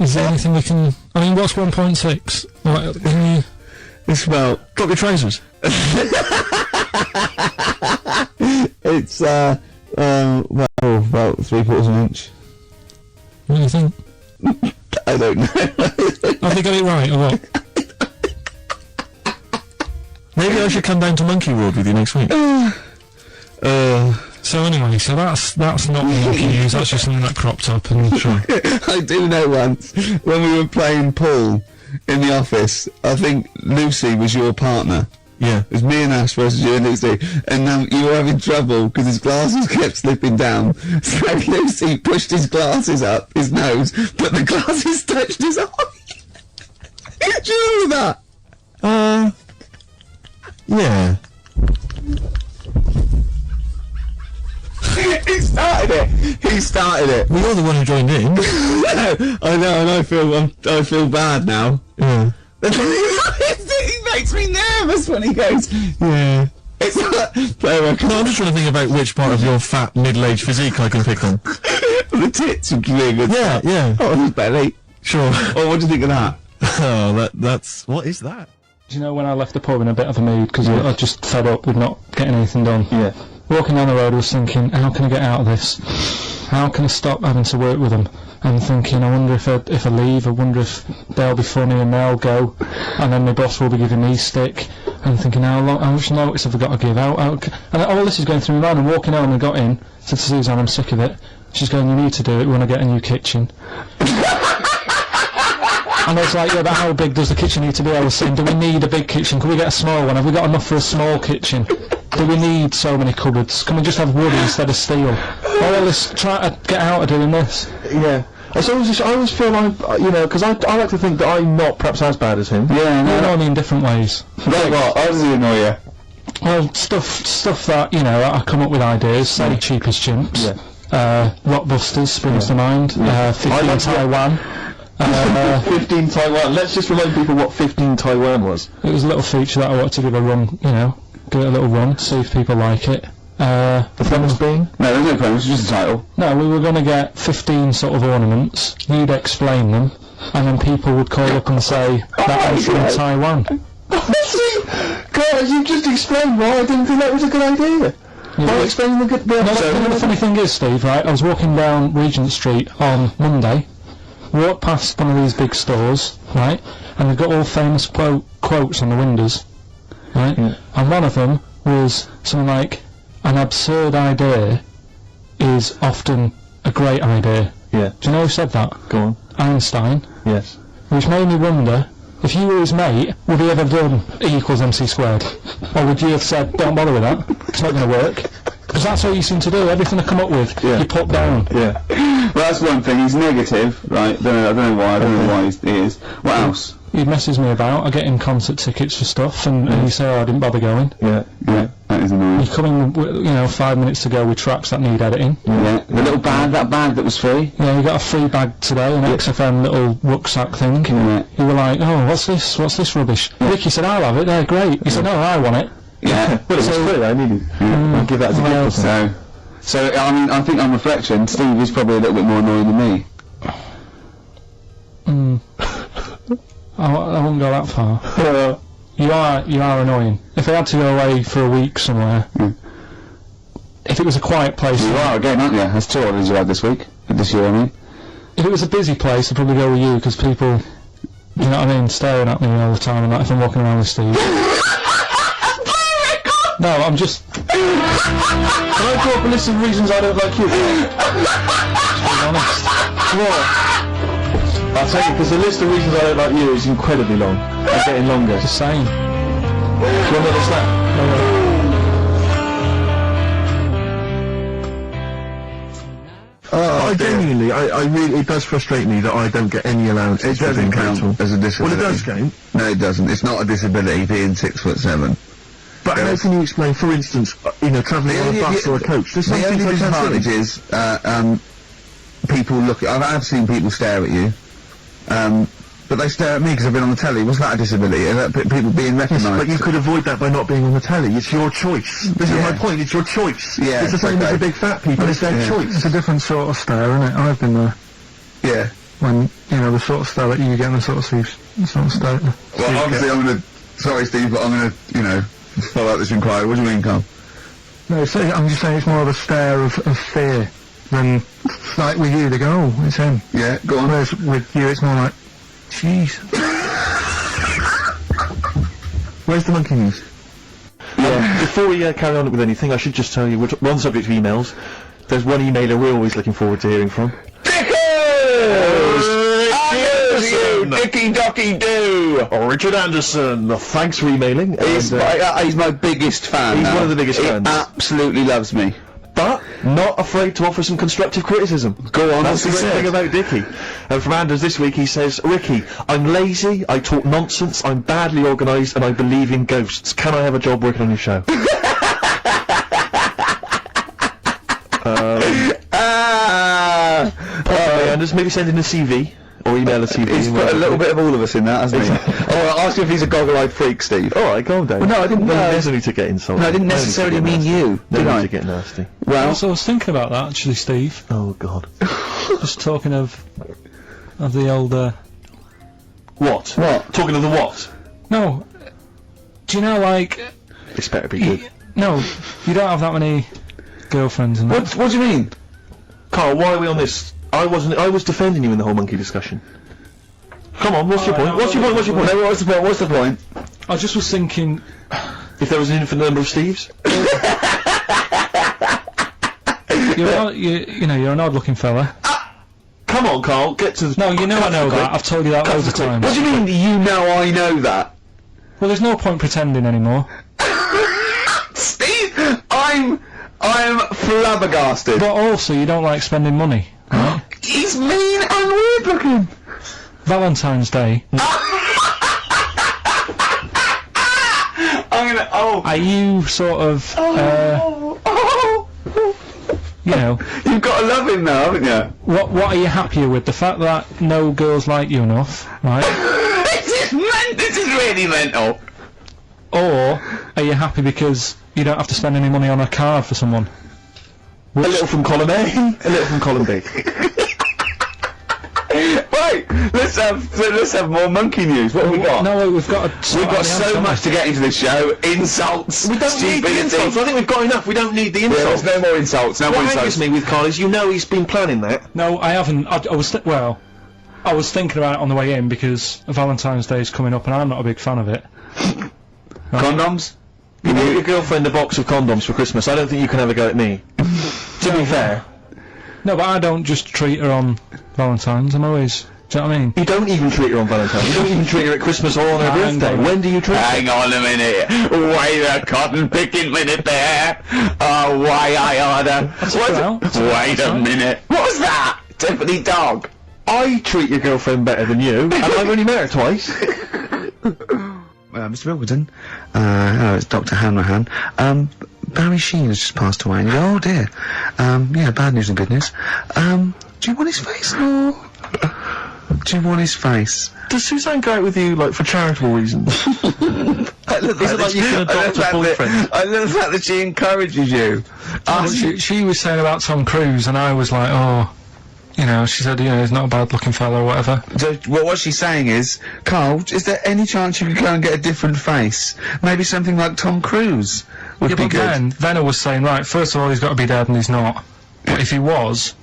S3: Is there anything we can... I mean, what's 1.6? Like, can you...
S1: It's about... Drop your trousers.
S2: It's, well, about 3/4 of an inch.
S3: What do you think?
S2: I don't know.
S3: Have they got it right, or what?
S1: Maybe I should come down to Monkey Ward with you next week.
S3: So anyway, so that's not the monkey news, that's just something that cropped up and... Sure.
S2: I do know once, when we were playing pool in the office, I think Lucy was your partner.
S1: Yeah.
S2: It was me and Ash versus you and Lucy, and you were having trouble because his glasses kept slipping down. So Lucy pushed his glasses up his nose, but the glasses touched his eye. Do you remember that?
S1: Yeah.
S2: He started it.
S1: Well, you're the one who joined in.
S2: I know, and I feel bad now.
S1: Yeah.
S2: He makes me nervous when he goes, yeah. It's like, play a record.
S1: No, I'm just trying to think about which part of your fat, middle-aged physique I can pick on.
S2: But The tits would be a good
S10: Yeah,
S2: start.
S10: yeah.
S2: Oh, his belly.
S10: Sure.
S2: Oh, what do you think of that?
S10: Oh, that's... What is that?
S3: Do you know when I left the pub in a bit of a mood because I just fed up with not getting anything done?
S7: Yeah.
S3: Walking down the road, I was thinking, how can I get out of this? How can I stop having to work with them? And thinking, I wonder if I leave, I wonder if they'll be funny and they'll go, and then my boss will be giving me stick. And thinking, how much notice have I got to give out? And all this is going through my mind. And walking home, and got in, said to Suzanne, I'm sick of it. She's going, you need to do it when I get a new kitchen. And I was like, yeah, but how big does the kitchen need to be? I was saying, do we need a big kitchen? Can we get a small one? Have we got enough for a small kitchen? Do we need so many cupboards? Can we just have wood instead of steel? All this, try to get out of doing this.
S7: Yeah. So I always feel like, you know, because I like to think that I'm not perhaps as bad as him.
S3: Yeah, no, annoy me in different ways.
S6: Like what? How does he annoy you?
S3: Well, stuff that, you know, I come up with ideas, say Cheapest Chimps, Rockbusters springs to mind, 15 Taiwan.
S7: 15 Taiwan. Let's just remind people what 15 Taiwan was.
S3: It was a little feature that I wanted to give a run, you know, give it a little run, see if people like it.
S7: The premise being?
S6: No, there's no premise, it's just a title.
S3: No, we were going to get 15 sort of ornaments, you'd explain them, and then people would call up and say, that was from Taiwan.
S7: See? God, you just explained why I didn't think that was a good idea. By explaining the good...
S3: The funny thing is, Steve, right, I was walking down Regent Street on Monday, walked past one of these big stores, right, and they've got all famous quotes on the windows, right, and one of them was something like, an absurd idea is often a great idea.
S7: Yeah.
S3: Do you know who said that?
S7: Go on.
S3: Einstein.
S7: Yes.
S3: Which made me wonder, if you were his mate, would he ever have done E equals MC squared? Or would you have said, don't bother with that, it's not going to work? Because that's what you seem to do, everything I come up with, you put down.
S7: Yeah.
S6: Well, that's one thing, he's negative, right? I don't know why he is. What else?
S3: He messes me about, I get him concert tickets for stuff, and you say, oh, I didn't bother going.
S6: Yeah, that is annoying.
S3: You come in, you know, 5 minutes to go with tracks that need editing.
S6: Yeah, the little bag, that bag that was free.
S3: Yeah, you got a free bag today, an XFM little rucksack thing.
S6: Yeah.
S3: You were like, oh, what's this rubbish? Ricky said, I'll have it, they're great. He said, no, I want it.
S6: Yeah.
S7: Well, it was free, I needed I'll give that as a gift.
S6: So, I mean, I think on reflection, Steve is probably a little bit more annoying than me.
S3: I won't go that far. You are annoying. If I had to go away for a week somewhere, if it was a quiet place...
S6: You are again, aren't you? That's 2 holidays you had this year, I mean.
S3: If it was a busy place, I'd probably go with you, because people, you know what I mean, staring at me all the time, and like if I'm walking around with Steve. No, I'm just...
S7: Can I draw up a list of reasons I don't like you?
S3: Just being honest.
S7: What? I'll tell you, because the list of reasons I don't like you is incredibly long. It's getting longer.
S3: Just saying.
S7: Do you want another snap?
S10: I genuinely, I really, it does frustrate me that I don't get any allowance.
S2: It doesn't count as a disability.
S10: Well, it does count.
S2: No, it doesn't. It's not a disability being 6'7".
S10: But how can you explain, for instance, you know, travelling on a bus or a coach? There's
S2: The only
S10: something
S2: disadvantage is, people look at... I've seen people stare at you, but they stare at me because I've been on the telly. Was that a disability? Is that people being recognised?
S10: But you could avoid that by not being on the telly. It's your choice. This is my point. It's your choice.
S2: Yeah,
S10: it's the same as the big fat people. It's their choice.
S3: It's a different sort of stare, isn't it? I've been there.
S2: Yeah.
S3: When, you know, the sort of stare that you get and the sort of stare...
S2: Well, obviously I'm gonna... Sorry, Steve, but I'm gonna, you know, follow up this inquiry. What do you mean, Carl?
S3: No, I'm just saying it's more of a stare of fear than... Like with you, they go, oh, it's him.
S2: Yeah, go on.
S3: Whereas with you, it's more like, jeez.
S10: Where's the monkey news?
S7: Before we carry on with anything, I should just tell you, we're on the subject of emails. There's one emailer we're always looking forward to hearing from.
S2: Dicky Docky Do!
S7: Richard Anderson, thanks for emailing.
S6: He's my biggest fan.
S7: He's
S6: now.
S7: one of the biggest fans.
S6: He absolutely loves me.
S7: But not afraid to offer some constructive criticism.
S6: Go on,
S7: That's the great thing about Dicky. And from Anders this week he says, Ricky, I'm lazy, I talk nonsense, I'm badly organised, and I believe in ghosts. Can I have a job working on your show? Anders, maybe send in a CV. Or email a CV.
S6: He's put a little bit of all of us in that, hasn't he? Oh, I'll ask you if he's a goggle-eyed freak, Steve.
S7: Alright, calm down.
S6: Well, no, I didn't know.
S7: There's no need to get insulted.
S6: No, I didn't necessarily mean you,
S7: No
S6: did
S7: need
S6: I?
S7: to get nasty.
S3: Well, so I was thinking about that, actually, Steve.
S7: Oh, God.
S3: Just talking of the older.
S7: What? Talking of the what?
S3: No. Do you know, like?
S7: This better be good.
S3: No, you don't have that many girlfriends and that.
S2: What do you mean?
S7: Carl, why are we on this? I was defending you in the whole monkey discussion. Come on, what's your point? What's your point? What's your point?
S2: No, what's the point?
S3: I just was thinking,
S7: if there was an infinite number of Steves?
S3: you're an odd-looking fella.
S7: Come on, Carl, get to the...
S3: No, you know I know that. I've told you that loads of times.
S2: What do you mean, you know I know that?
S3: Well, there's no point pretending anymore.
S2: Steve, I'm flabbergasted.
S3: But also, you don't like spending money, right?
S2: He's mean and weird looking.
S3: Valentine's Day. Are you sort of, you know...
S2: You've got to love him now, haven't you?
S3: What are you happier with? The fact that no girls like you enough, right?
S2: This is really mental.
S3: Or are you happy because you don't have to spend any money on a card for someone?
S7: A little from column A, a little from column B.
S2: Right, let's have more monkey news. What have we got?
S3: No, we've got
S2: so much to get into this show. Insults,
S7: we don't need the insults. I think we've got enough. We don't need the insults.
S2: There's no more insults. No more insults.
S7: What angers me with Carl is, you know, he's been planning that.
S3: No, I haven't. I was thinking about it on the way in because Valentine's Day is coming up and I'm not a big fan of it.
S2: Condoms?
S7: You bought your girlfriend a box of condoms for Christmas. I don't think you can have a go at me. To be fair.
S3: No, but I don't just treat her on Valentine's. I'm always... Do you know what I mean?
S7: You don't even treat her on Valentine's. You don't even treat her at Christmas or on her birthday. When do you treat her?
S2: Hang on a minute. Wait a cotton picking minute there. Oh, why I order. Wait a minute. What was that? Tiffany Dog.
S7: I treat your girlfriend better than you, and I've only met her twice.
S2: Mr. Wilkerton. Hello, it's Dr. Hanrahan. Barry Sheen has just passed away. And you go, oh dear. Yeah, bad news and good news. Do you want his face or... Do you want his face?
S7: Does Suzanne go out with you, like, for charitable reasons? Is it like you can adopt a boyfriend?
S2: I love the fact that she encourages you.
S3: She was saying about Tom Cruise, and I was like, oh... You know, she said, he's not a bad-looking fellow or whatever.
S2: So, well, what she's saying is, Carl, is there any chance you could go and get a different face? Maybe something like Tom Cruise would be good.
S3: Then I was saying, right, first of all, he's got to be dead and he's not. But if he was,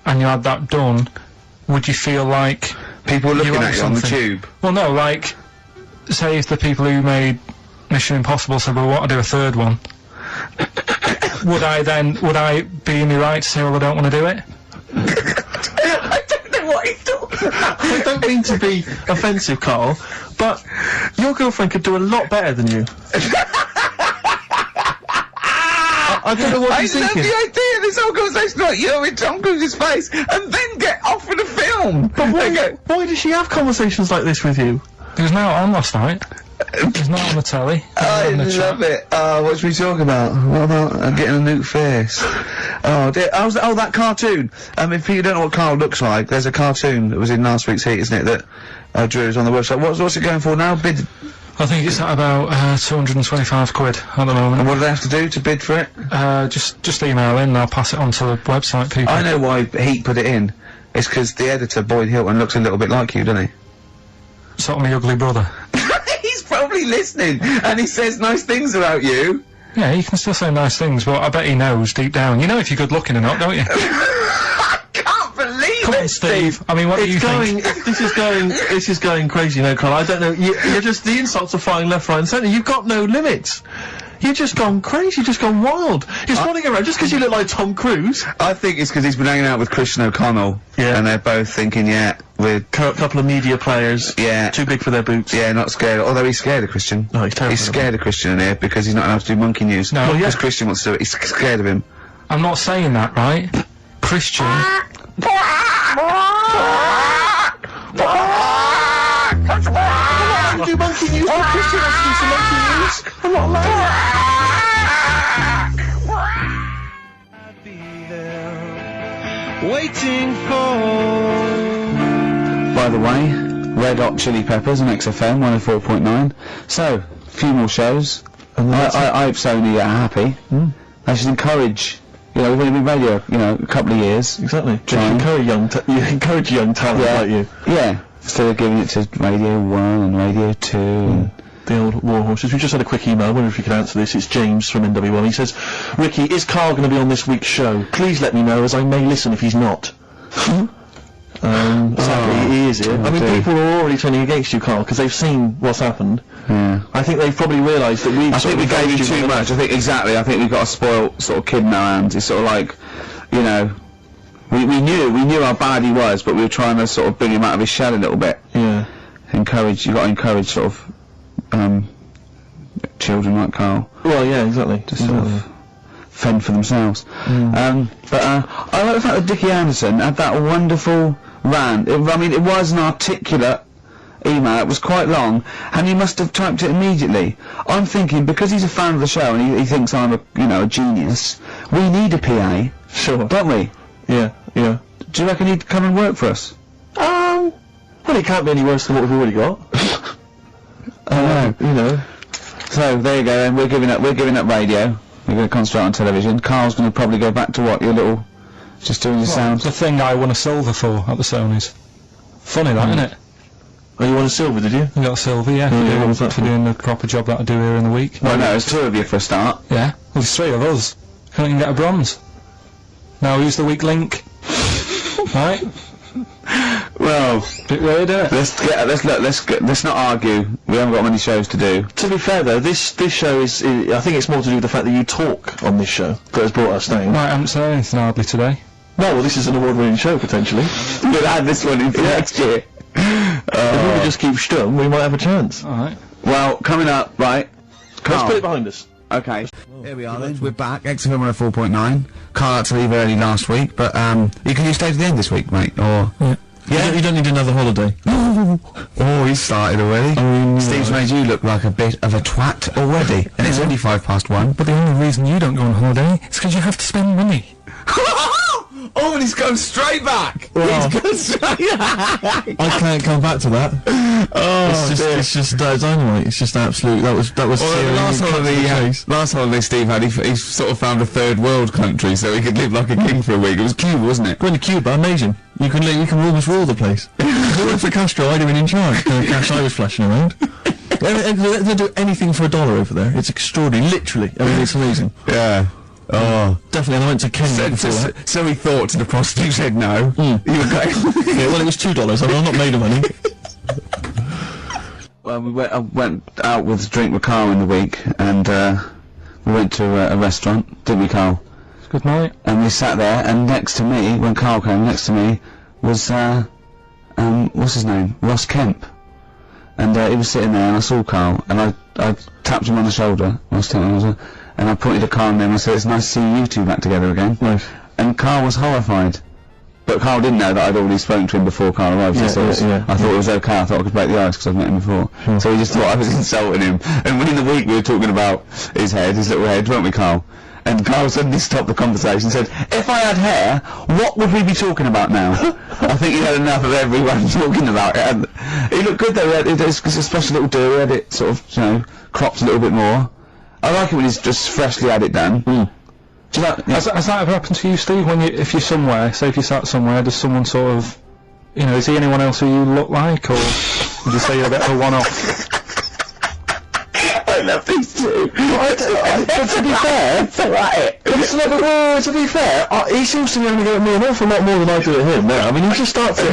S3: and you had that done, would you feel like...
S2: People were looking at you on the tube?
S3: Well, no, like, say if the people who made Mission Impossible said, well, what, I'll do a third one. would I be in the right to say, well, I don't want to do it?
S2: I don't know what he's talking about.
S7: I don't mean to be offensive, Carl, but your girlfriend could do a lot better than you. I don't know what you're thinking.
S2: I love the idea of this whole conversation about you with Tom Cruise's face, and then get offered a film.
S7: But why does she have conversations like this with you?
S3: It was now on last night. It was not on the telly.
S2: I love it. What should we talk about? What about getting a new face? Oh dear. Oh, that cartoon. If you don't know what Carl looks like, there's a cartoon that was in last week's Heat, isn't it, that Drew's on the website. What's it going for now? Bid?
S3: I think it's at about 225 quid at the moment.
S2: And what do they have to do to bid for it?
S3: Just email in and I'll pass it on to the website people.
S2: I know why Heat put it in. It's because the editor, Boyd Hilton, looks a little bit like you, doesn't he?
S3: Sort of my ugly brother.
S2: He's probably listening, and he says nice things about you.
S3: Yeah, he can still say nice things, but I bet he knows deep down. You know if you're good looking or not, don't you?
S2: I can't believe
S3: Come on, Steve. I mean, what do you think?
S7: This is going crazy now, Carl. I don't know. You're just, the insults are flying left, right, and centre. You've got no limits. You've just gone crazy. You've just gone wild. You're running around just because you look like Tom Cruise.
S2: I think it's because he's been hanging out with Christian O'Connell. Yeah. And they're both thinking, yeah, we're...
S7: couple of media players.
S2: Yeah.
S7: Too big for their boots.
S2: Yeah, not scared. Although he's scared of Christian.
S7: No, he's terrible.
S2: He's scared of Christian in here because he's not allowed to do monkey news.
S3: No. Well,
S2: because Christian wants to do it. He's scared of him.
S3: I'm not saying that, right? Christian...
S7: I do monkey news, but Christian wants to do some monkey news. I'm not allowed.
S8: Waiting for.
S6: By the way, Red Hot Chili Peppers on XFM 104.9. So, a few more shows. I hope Sony are happy. They should encourage You know, we've only been radio, you know, a couple of years.
S7: Exactly. Just
S6: Trying.
S7: encourage young talent like you.
S6: Yeah. Instead of giving it to Radio 1 and Radio 2 and...
S7: The old war horses. We just had a quick email. I wonder if you could answer this. It's James from NW1. He says, Ricky, is Carl going to be on this week's show? Please let me know, as I may listen if he's not. Sadly, he is here. I mean, people are already turning against you, Carl, because they've seen what's happened.
S6: Yeah.
S7: I think they've probably realised that we've
S6: I think we gave you too much. I think exactly. I think we've got a spoiled sort of kid in our hands. It's sort of like, you know, we knew how bad he was, but we were trying to sort of bring him out of his shell a little bit.
S7: Yeah.
S6: You got to encourage sort of children like Carl.
S7: Well, yeah, exactly.
S6: To sort of fend for themselves. I like the fact that Dickie Anderson had that wonderful rant. I mean, it was an articulate email. It was quite long, and he must have typed it immediately. I'm thinking, because he's a fan of the show and he thinks I'm a genius, we need a PA.
S7: Sure.
S6: Don't we?
S7: Yeah, yeah.
S6: Do you reckon he'd come and work for us?
S7: Well, it can't be any worse than what we've already got. You know.
S6: So there you go. Then we're giving up radio. We're going to concentrate on television. Carl's going to probably go back to what your little, just doing your sound.
S3: The thing I won a silver for at the Sony's. Funny that, isn't it?
S7: Oh, you won a silver, did you?
S3: You got a silver, yeah, for doing the proper job that I do here in the week.
S6: Well, no, there's 2 of you for a start.
S3: Yeah, well, there's 3 of us. Couldn't even get a bronze. Now who's the weak link? Right?
S6: Well,
S3: bit weird, isn't it?
S6: Let's not argue. We haven't got many shows to do.
S7: To be fair though, this show is I think it's more to do with the fact that you talk on this show that has brought us down.
S3: Right, I haven't said anything hardly today.
S7: No, well, this is an award-winning show potentially.
S6: We'll add this one in for next year.
S7: If we just keep stum, we might have a chance.
S3: All right.
S6: Well, coming up, right?
S7: Let's put it behind us.
S6: Okay.
S2: Here we are then, we're back, XFM 104.9. Carl had to leave early last week, but you stay to the end this week, mate, or...
S7: Yeah, you don't need another holiday.
S2: Oh, he's started already. Steve's made you look like a bit of a twat already, and it's only 1:05.
S3: But the only reason you don't go on holiday is because you have to spend money.
S2: Oh, and he's gone straight back!
S7: Well,
S2: He's gone straight back!
S7: I can't come back to that.
S2: Oh,
S7: It's just dynamite. It's just absolute. That was.
S2: Well, last holiday Steve had, he sort of found a third world country so he could live like a king for a week. It was Cuba, wasn't it?
S7: Went to Cuba, amazing. You can almost rule the place. If it weren't for Castro, I'd have been in charge. The cash I was flashing around. They do anything for $1 over there. It's extraordinary, literally. I mean, it's amazing.
S2: Yeah. Oh.
S7: Definitely, and I went to Kenya before that.
S2: So he thought to the prostitute, said no. You were going...
S7: Yeah, well, it was $2. I mean, I'm not made of money.
S6: Well, I went out with drink with Carl in the week, and we went to a restaurant, didn't we, Carl?
S3: Good night.
S6: And we sat there, and next to me, when Carl came, next to me was what's his name? Ross Kemp. And he was sitting there, and I saw Carl, and I tapped him on the shoulder. And I pointed at Carl and I said, "It's nice to see you two back together again."
S7: Nice.
S6: And Carl was horrified. But Carl didn't know that I'd already spoken to him before Carl arrived. I thought it was okay. I thought I could break the ice because I'd met him before.
S7: Sure.
S6: So he just thought I was insulting him. And within the week we were talking about his little head, weren't we, Carl? And Carl suddenly stopped the conversation and said, "If I had hair, what would we be talking about now?" I think he had enough of everyone talking about it. And he looked good though. It was a special little do. He had it sort of, cropped a little bit more. I like it when he's just freshly had it done. Do you like,
S3: Has that ever happened to you, Steve? If you're somewhere, say if you sat somewhere, does someone sort of, is he anyone else who you look like, or would you say you're a bit of a one-off?
S6: I love these two.
S7: But to be fair, to be fair, he seems to be only go at me an awful lot more than I do at him now. I mean, he just starts it.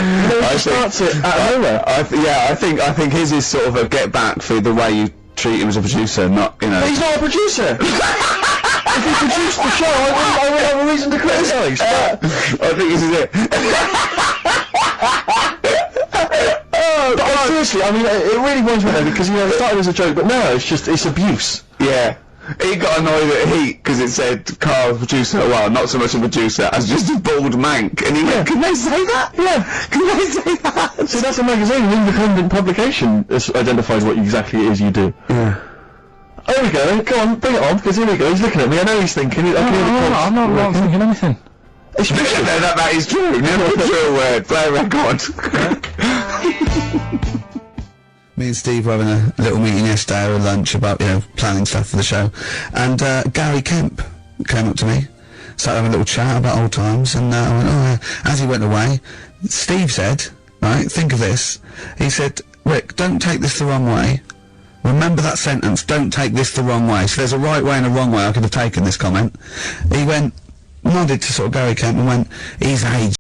S7: He starts it out of nowhere.
S6: I think his is sort of a get back for the way you treat him as a producer, not,
S7: But he's not a producer! If he produced the show, I wouldn't have a reason to criticise.
S6: I think this is it.
S7: But seriously, I mean, it really winds me though, because, it started as a joke, but now it's abuse.
S6: Yeah. He got annoyed at Heat because it said Carl producer, well, not so much a producer as just a bald mank, and he went, "Can they say that?
S7: Yeah.
S6: Can they say that?"
S7: So that's a magazine, an independent publication that identifies what exactly it is you do.
S6: Yeah.
S7: There we go, go on, bring it on, because here we go, he's looking at me, I know he's thinking,
S3: I'm not thinking anything.
S7: It's
S6: No, that is true. Never a true word. Play a record.
S2: Me and Steve were having a little meeting yesterday over lunch about, planning stuff for the show. And Gary Kemp came up to me started having a little chat about old times, and I went, oh, yeah. As he went away, Steve said, right, think of this, he said, Rick, don't take this the wrong way. Remember that sentence, don't take this the wrong way. So there's a right way and a wrong way I could have taken this comment. He went, nodded to sort of Gary Kemp and went, he's aged.